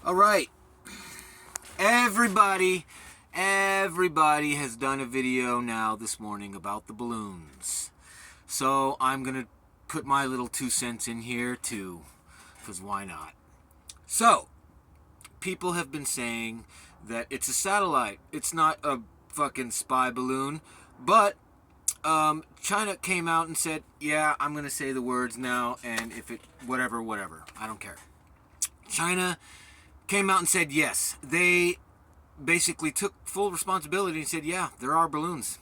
All right. Everybody has done a video now this morning about the balloons. So I'm going to put my little 2 cents in here too, because why not? So, people have been saying that it's a satellite. It's not a fucking spy balloon. But China came out and said, yeah, I'm going to say the words now, and if it, whatever, I don't care. China came out and said yes. They basically took full responsibility and said, yeah, there are balloons.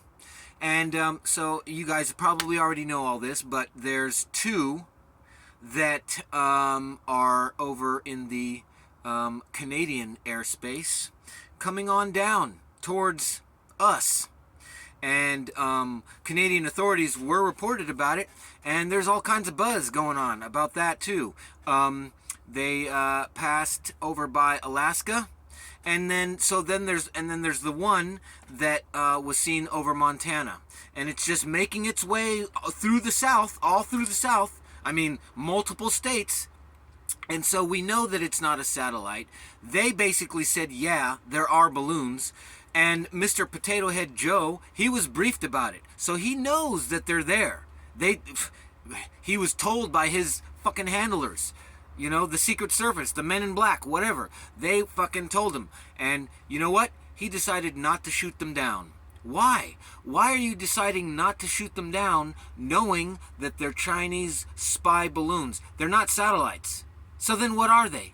And so you guys probably already know all this, but there's 2 that are over in the Canadian airspace coming on down towards us. And Canadian authorities were reported about it, and there's all kinds of buzz going on about that too. They passed over by Alaska, and then there's the one that was seen over Montana, and it's just making its way through the South, all through the South. I mean, multiple states. And so we know that it's not a satellite. They basically said, yeah, there are balloons. And Mr. Potato Head Joe, he was briefed about it. So he knows that they're there. He was told by his fucking handlers, you know, the Secret Service, the Men in Black, whatever. They fucking told him. And you know what? He decided not to shoot them down. Why? Why are you deciding not to shoot them down knowing that they're Chinese spy balloons? They're not satellites. So then what are they?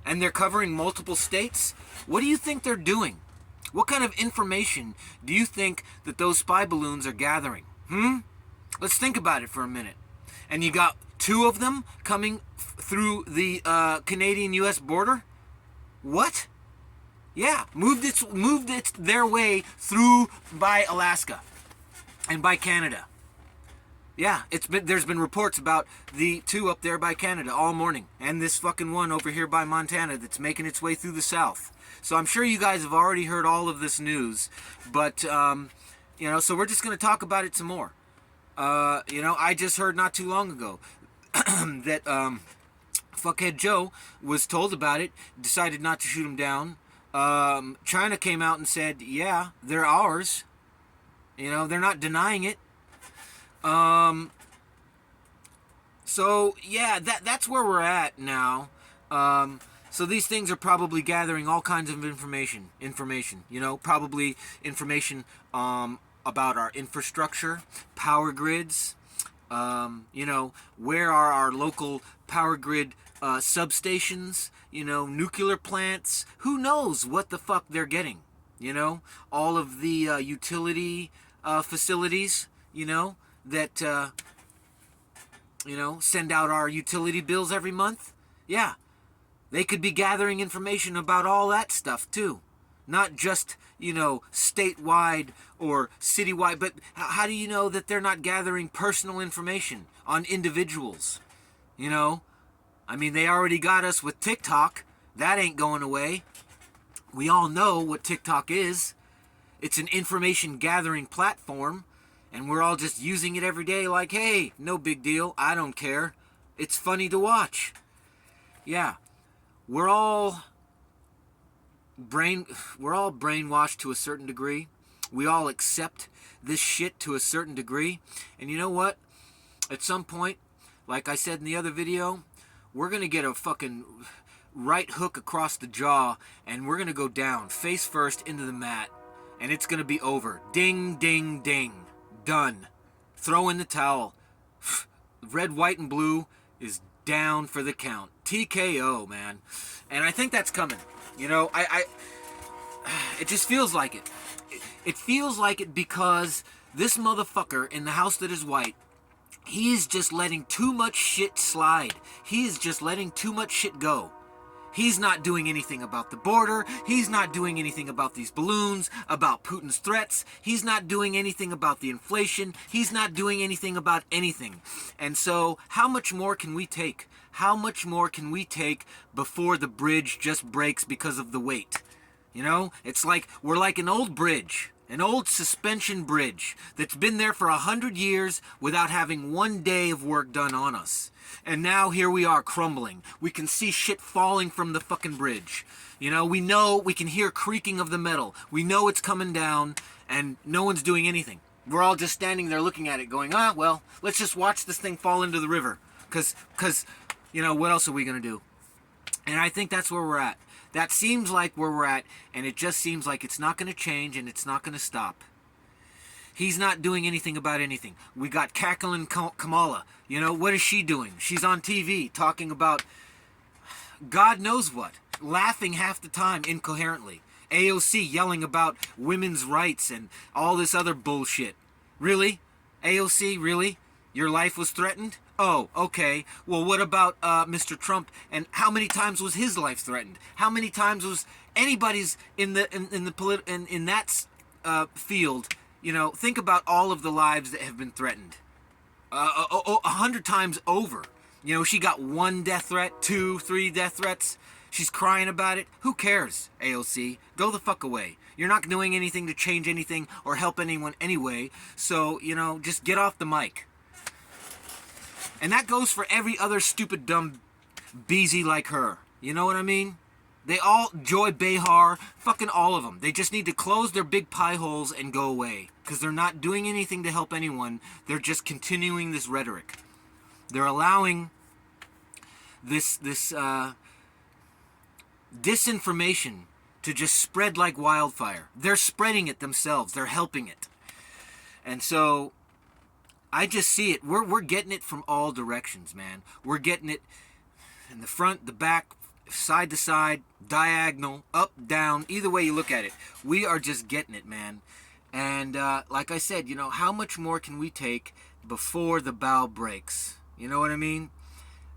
And they're covering multiple states? What do you think they're doing? What kind of information do you think that those spy balloons are gathering? Let's think about it for a minute. And you got 2 of them coming through the Canadian-U.S. border? What? Yeah, moved its their way through by Alaska and by Canada. Yeah, there's been reports about the 2 up there by Canada all morning, and this fucking one over here by Montana that's making its way through the South. So I'm sure you guys have already heard all of this news, but you know, so we're just going to talk about it some more. You know, I just heard not too long ago that Fuckhead Joe was told about it, decided not to shoot him down. China came out and said, yeah, they're ours. You know, they're not denying it. So yeah, that's where we're at now. So these things are probably gathering all kinds of information, you know, probably information, about our infrastructure, power grids, you know, where are our local power grid, substations, you know, nuclear plants. Who knows what the fuck they're getting, you know, all of the, utility, facilities, you know, that, you know, send out our utility bills every month. Yeah, they could be gathering information about all that stuff too. Not just, you know, statewide or citywide, but how do you know that they're not gathering personal information on individuals? You know, I mean, they already got us with TikTok. That ain't going away. We all know what TikTok is. It's an information gathering platform. And we're all just using it every day like, hey, no big deal. I don't care. It's funny to watch. Yeah. We're all brainwashed to a certain degree. We all accept this shit to a certain degree. And you know what? At some point, like I said in the other video, we're going to get a fucking right hook across the jaw, and we're going to go down face first into the mat. And it's going to be over. Ding, ding, ding. Done. Throw in the towel. Red, white, and blue is down for the count. TKO, man. And I think that's coming. You know, it just feels like it. It feels like it because this motherfucker in the house that is white, he is just letting too much shit slide. He is just letting too much shit go. He's not doing anything about the border. He's not doing anything about these balloons, about Putin's threats. He's not doing anything about the inflation. He's not doing anything about anything. And so how much more can we take? How much more can we take before the bridge just breaks because of the weight? You know, it's like we're like an old bridge. An old suspension bridge that's been there for 100 years without having one day of work done on us. And now here we are crumbling. We can see shit falling from the fucking bridge. You know, we can hear creaking of the metal. We know it's coming down and no one's doing anything. We're all just standing there looking at it going, well, let's just watch this thing fall into the river. Because, you know, what else are we going to do? And I think that's where we're at. That seems like where we're at, and it just seems like it's not going to change and it's not going to stop. He's not doing anything about anything. We got cackling Kamala. You know, what is she doing? She's on TV talking about God knows what. Laughing half the time incoherently. AOC yelling about women's rights and all this other bullshit. Really? AOC, really? Your life was threatened? Oh, okay. Well, what about Mr. Trump? And how many times was his life threatened? How many times was anybody's in that field? You know, think about all of the lives that have been threatened. 100 times over. You know, she got 1 death threat, 2, 3 death threats. She's crying about it. Who cares, AOC? Go the fuck away. You're not doing anything to change anything or help anyone anyway. So, you know, just get off the mic. And that goes for every other stupid, dumb beezy like her. You know what I mean? They all, Joy Behar, fucking all of them. They just need to close their big pie holes and go away. Because they're not doing anything to help anyone. They're just continuing this rhetoric. They're allowing this disinformation to just spread like wildfire. They're spreading it themselves. They're helping it. And so I just see it. We're getting it from all directions, man. We're getting it in the front, the back, side to side, diagonal, up, down, either way you look at it. We are just getting it, man. And like I said, you know, how much more can we take before the bow breaks? You know what I mean?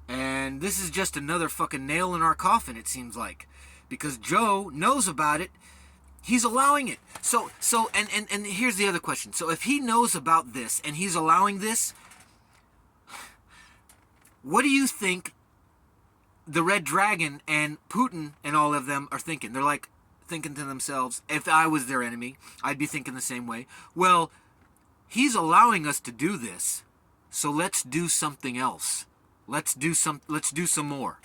And this is just another fucking nail in our coffin, it seems like. Because Joe knows about it. He's allowing it. So and here's the other question. So if he knows about this and he's allowing this, what do you think the Red Dragon and Putin and all of them are thinking? They're like thinking to themselves, if I was their enemy, I'd be thinking the same way. Well, he's allowing us to do this, so let's do something else. Let's do some more.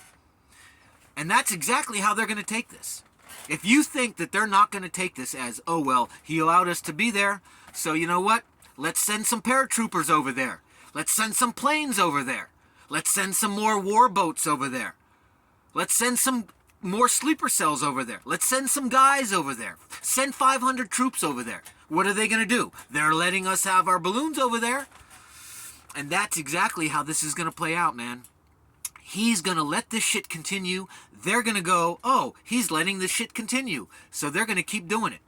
And that's exactly how they're going to take this. If you think that they're not going to take this as, oh, well, he allowed us to be there, so you know what? Let's send some paratroopers over there. Let's send some planes over there. Let's send some more war boats over there. Let's send some more sleeper cells over there. Let's send some guys over there. Send 500 troops over there. What are they going to do? They're letting us have our balloons over there. And that's exactly how this is going to play out, man. He's going to let this shit continue. They're going to go, oh, he's letting this shit continue. So they're going to keep doing it.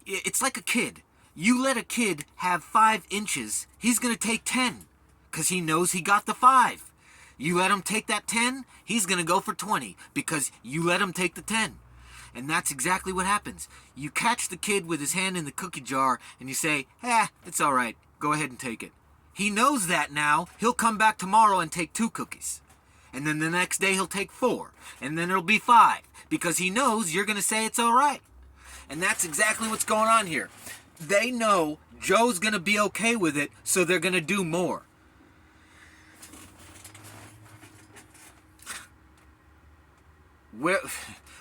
It's like a kid. You let a kid have 5 inches, he's going to take 10 because he knows he got the 5. You let him take that 10, he's going to go for 20 because you let him take the 10. And that's exactly what happens. You catch the kid with his hand in the cookie jar and you say, it's all right. Go ahead and take it. He knows that now. He'll come back tomorrow and take 2 cookies. And then the next day he'll take 4. And then it'll be 5. Because he knows you're going to say it's all right. And that's exactly what's going on here. They know Joe's going to be okay with it, so they're going to do more.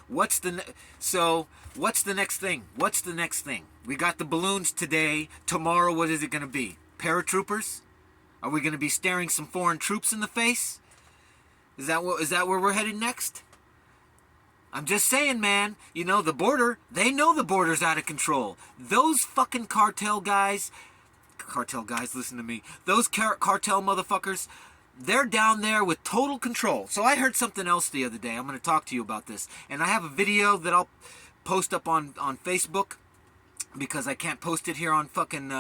What's the next thing? What's the next thing? We got the balloons today. Tomorrow, what is it going to be? Paratroopers? Are we going to be staring some foreign troops in the face? Is that where we're headed next? I'm just saying, man. You know, the border, they know the border's out of control. Those fucking cartel guys, listen to me. Those cartel motherfuckers, they're down there with total control. So I heard something else the other day. I'm going to talk to you about this. And I have a video that I'll post up on Facebook because I can't post it here on fucking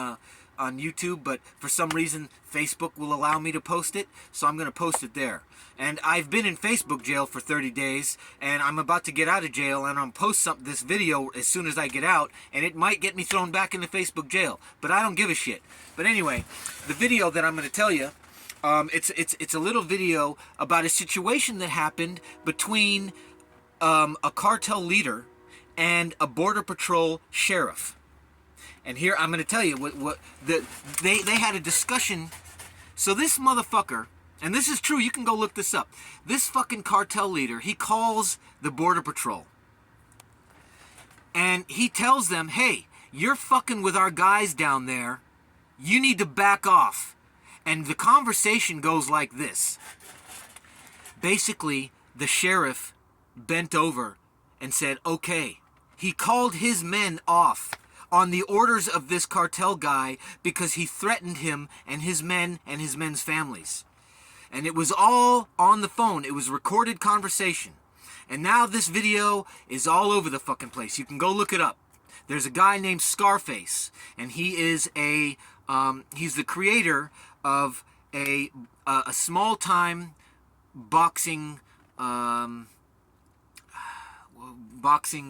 on YouTube, but for some reason Facebook will allow me to post it, so I'm going to post it there. And I've been in Facebook jail for 30 days, and I'm about to get out of jail, and I'm going to post this video as soon as I get out, and it might get me thrown back into Facebook jail, but I don't give a shit. But anyway, the video that I'm going to tell you, it's a little video about a situation that happened between a cartel leader and a Border Patrol sheriff. And here I'm going to tell you they had a discussion. So this motherfucker, and this is true, you can go look this up. This fucking cartel leader, he calls the Border Patrol. And he tells them, hey, you're fucking with our guys down there. You need to back off. And the conversation goes like this. Basically, the sheriff bent over and said, okay. He called his men off on the orders of this cartel guy because he threatened him and his men and his men's families. And it was all on the phone. It was recorded conversation. And now this video is all over the fucking place. You can go look it up. There's a guy named Scarface, and he is he's the creator of a small-time boxing,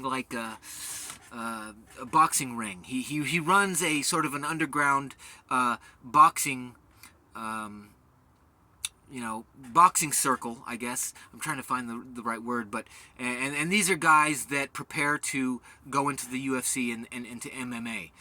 like a boxing ring. He runs a sort of an underground boxing, boxing circle, I guess. I'm trying to find the right word, but and these are guys that prepare to go into the UFC and into MMA.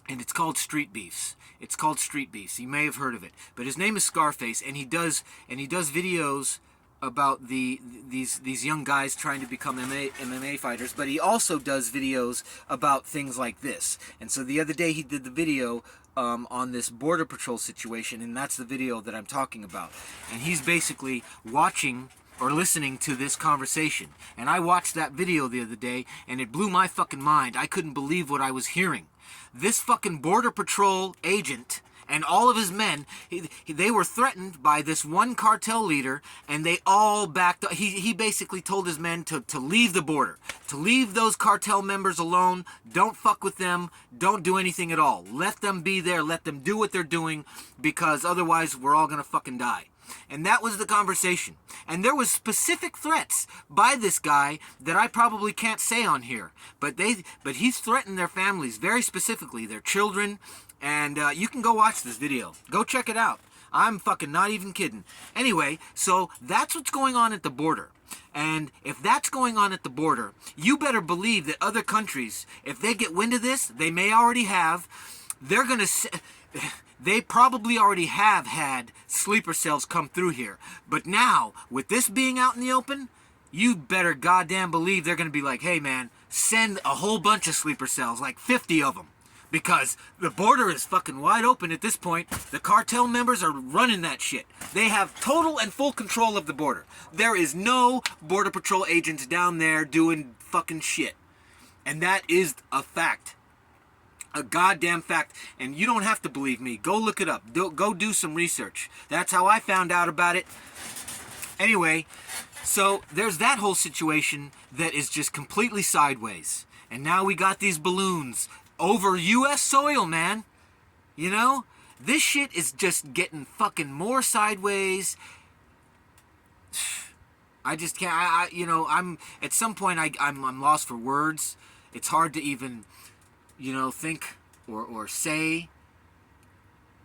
And it's called Street Beefs. It's called Street Beefs. You may have heard of it. But his name is Scarface, and he does videos about these young guys trying to become MMA fighters, but he also does videos about things like this. And so the other day he did the video on this Border Patrol situation, and that's the video that I'm talking about. And he's basically watching or listening to this conversation. And I watched that video the other day, and it blew my fucking mind. I couldn't believe what I was hearing. This fucking Border Patrol agent and all of his men, they were threatened by this one cartel leader, and they all backed up. He basically told his men to leave the border, to leave those cartel members alone. Don't fuck with them. Don't do anything at all. Let them be there. Let them do what they're doing, because otherwise we're all gonna fucking die. And that was the conversation. And there was specific threats by this guy that I probably can't say on here. But he's threatened their families very specifically, their children. And you can go watch this video. Go check it out. I'm fucking not even kidding. Anyway, so that's what's going on at the border. And if that's going on at the border, you better believe that other countries, if they get wind of this, they may already have, they're going to... They probably already have had sleeper cells come through here. But now, with this being out in the open, you better goddamn believe they're going to be like, hey man, send a whole bunch of sleeper cells, like 50 of them. Because the border is fucking wide open at this point. The cartel members are running that shit. They have total and full control of the border. There is no Border Patrol agents down there doing fucking shit. And that is a fact. A goddamn fact. And you don't have to believe me. Go look it up. Go do some research. That's how I found out about it. Anyway, so there's that whole situation that is just completely sideways. And now we got these balloons over U.S. soil, man. You know? This shit is just getting fucking more sideways. I just can't, I'm, at some point I'm lost for words. It's hard to even, think or say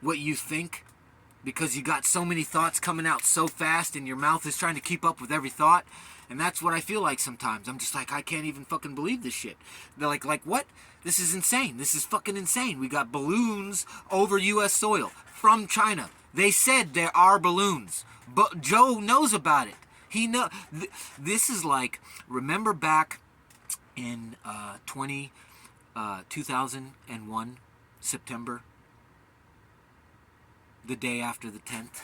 what you think, because you got so many thoughts coming out so fast and your mouth is trying to keep up with every thought. And that's what I feel like sometimes. I'm just like, I can't even fucking believe this shit. They're like what? This is insane. This is fucking insane. We got balloons over U.S. soil from China. They said there are balloons, but Joe knows about it. He know. This is like, remember back in 2001, September, the day after the 10th,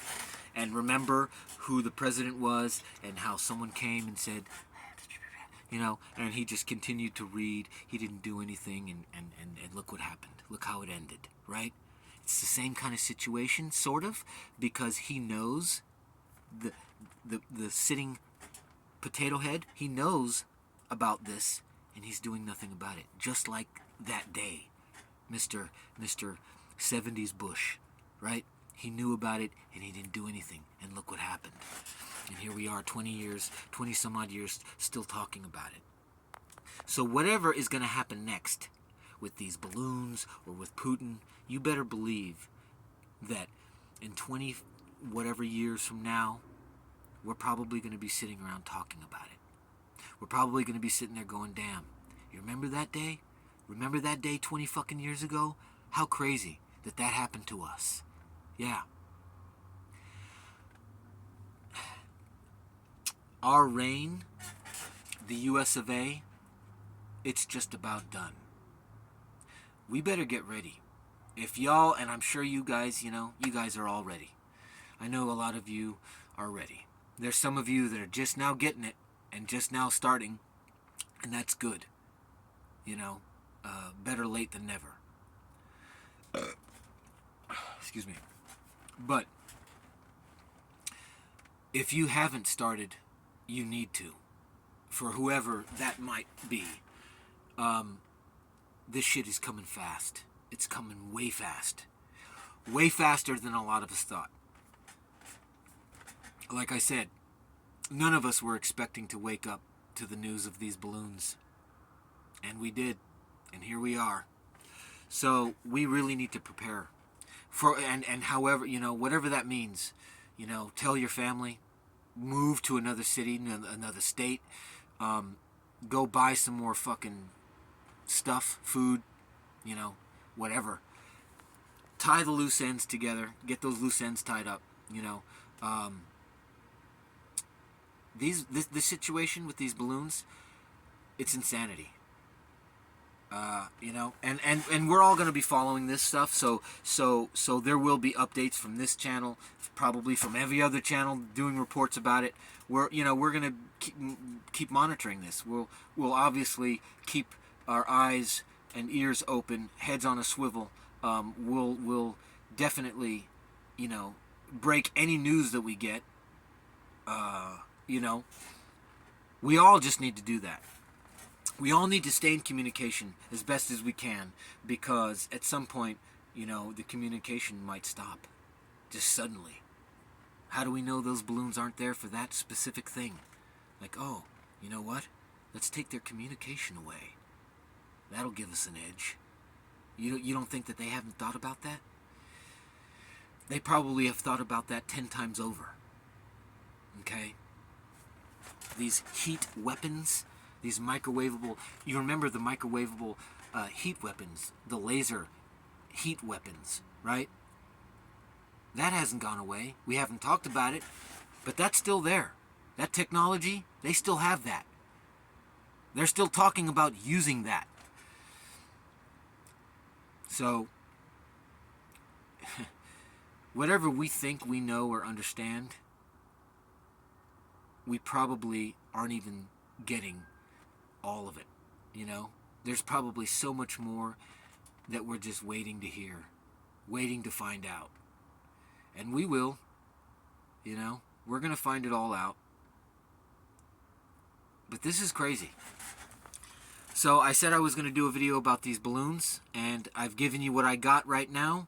and remember who the president was and how someone came and said, and he just continued to read. He didn't do anything, and look what happened. Look how it ended, right? It's the same kind of situation, sort of, because he knows the sitting potato head, he knows about this, and he's doing nothing about it. Just like that day, Mr. 70s Bush, right? He knew about it, and he didn't do anything. And look what happened. And here we are, 20 some odd years, still talking about it. So whatever is going to happen next with these balloons or with Putin, you better believe that in 20 whatever years from now, we're probably going to be sitting around talking about it. We're probably going to be sitting there going, damn, you remember that day? Remember that day 20 fucking years ago? How crazy that that happened to us. Yeah. Our reign, the US of A, it's just about done. We better get ready. If y'all, and I'm sure you guys, you guys are all ready. I know a lot of you are ready. There's some of you that are just now getting it and just now starting, and that's good. Better late than never. Excuse me. But if you haven't started, you need to. For whoever that might be. This shit is coming fast. It's coming way fast. Way faster than a lot of us thought. Like I said, none of us were expecting to wake up to the news of these balloons. And we did. And here we are. So we really need to prepare. And however, whatever that means, tell your family, move to another city, another state, go buy some more fucking stuff, food, whatever. Tie the loose ends together. Get those loose ends tied up. This situation with these balloons, it's insanity. And we're all going to be following this stuff. So there will be updates from this channel, probably from every other channel doing reports about it. We're going to keep monitoring this. We'll obviously keep our eyes and ears open, heads on a swivel. We'll definitely, break any news that we get. We all just need to do that. We all need to stay in communication as best as we can, because at some point, the communication might stop. Just suddenly. How do we know those balloons aren't there for that specific thing? Like, oh, you know what? Let's take their communication away. That'll give us an edge. You don't think that they haven't thought about that? They probably have thought about that 10 times over. Okay? These heat weapons, these microwavable... You remember the microwavable heat weapons, the laser heat weapons, right? That hasn't gone away. We haven't talked about it, but that's still there. That technology, they still have that. They're still talking about using that. So, whatever we think we know or understand, we probably aren't even getting all of it, There's probably so much more that we're just waiting to hear, waiting to find out. And we will, we're going to find it all out. But this is crazy. So I said I was going to do a video about these balloons, and I've given you what I got right now.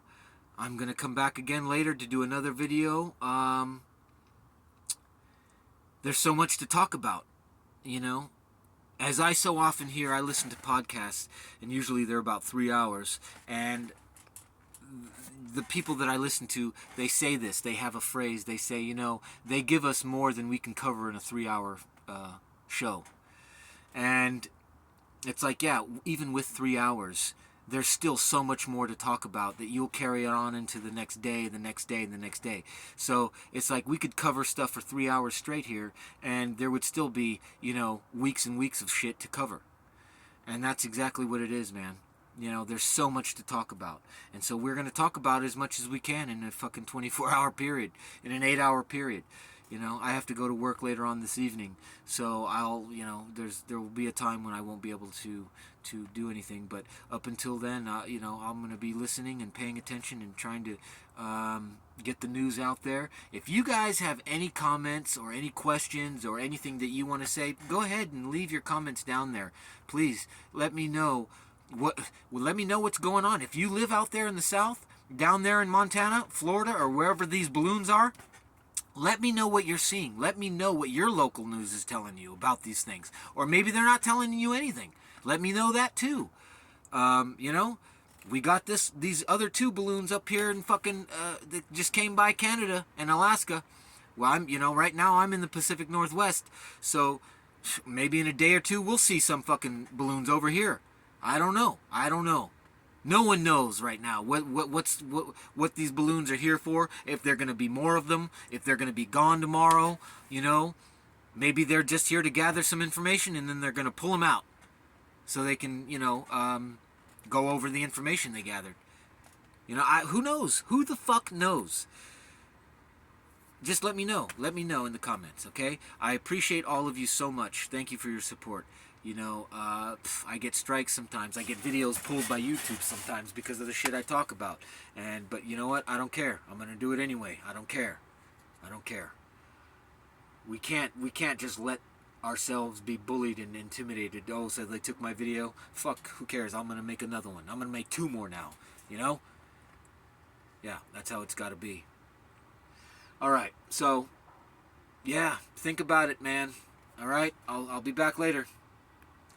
I'm going to come back again later to do another video. There's so much to talk about, As I so often hear, I listen to podcasts, and usually they're about 3 hours, and the people that I listen to, they say this, they have a phrase, they say, they give us more than we can cover in a 3-hour show. And it's like, yeah, even with 3 hours, there's still so much more to talk about that you'll carry it on into the next day, the next day, and the next day. So it's like we could cover stuff for 3 hours straight here, and there would still be, weeks and weeks of shit to cover. And that's exactly what it is, man. There's so much to talk about. And so we're going to talk about it as much as we can in a fucking 24-hour period, in an 8-hour period. I have to go to work later on this evening, so I'll, there will be a time when I won't be able to do anything. But up until then, I'm going to be listening and paying attention and trying to get the news out there. If you guys have any comments or any questions or anything that you want to say, go ahead and leave your comments down there. Please let me know what's going on. If you live out there in the South, down there in Montana, Florida, or wherever these balloons are, let me know what you're seeing. Let me know what your local news is telling you about these things. Or maybe they're not telling you anything. Let me know that too. We got these other 2 balloons up here in fucking that just came by Canada and Alaska. Well, right now I'm in the Pacific Northwest, so maybe in a day or 2 we'll see some fucking balloons over here. I don't know. I don't know. No one knows right now what these balloons are here for. If they're going to be more of them, if they're going to be gone tomorrow, you know, maybe they're just here to gather some information and then they're going to pull them out so they can, go over the information they gathered. Who knows? Who the fuck knows? Just let me know. Let me know in the comments, okay? I appreciate all of you so much. Thank you for your support. I get strikes sometimes. I get videos pulled by YouTube sometimes because of the shit I talk about. But you know what? I don't care. I'm gonna do it anyway. I don't care. I don't care. We can't just let ourselves be bullied and intimidated. Oh, so they took my video. Fuck, who cares? I'm gonna make another one. I'm gonna make 2 more now. Yeah, that's how it's gotta be. Alright, so yeah, think about it, man. Alright, I'll be back later.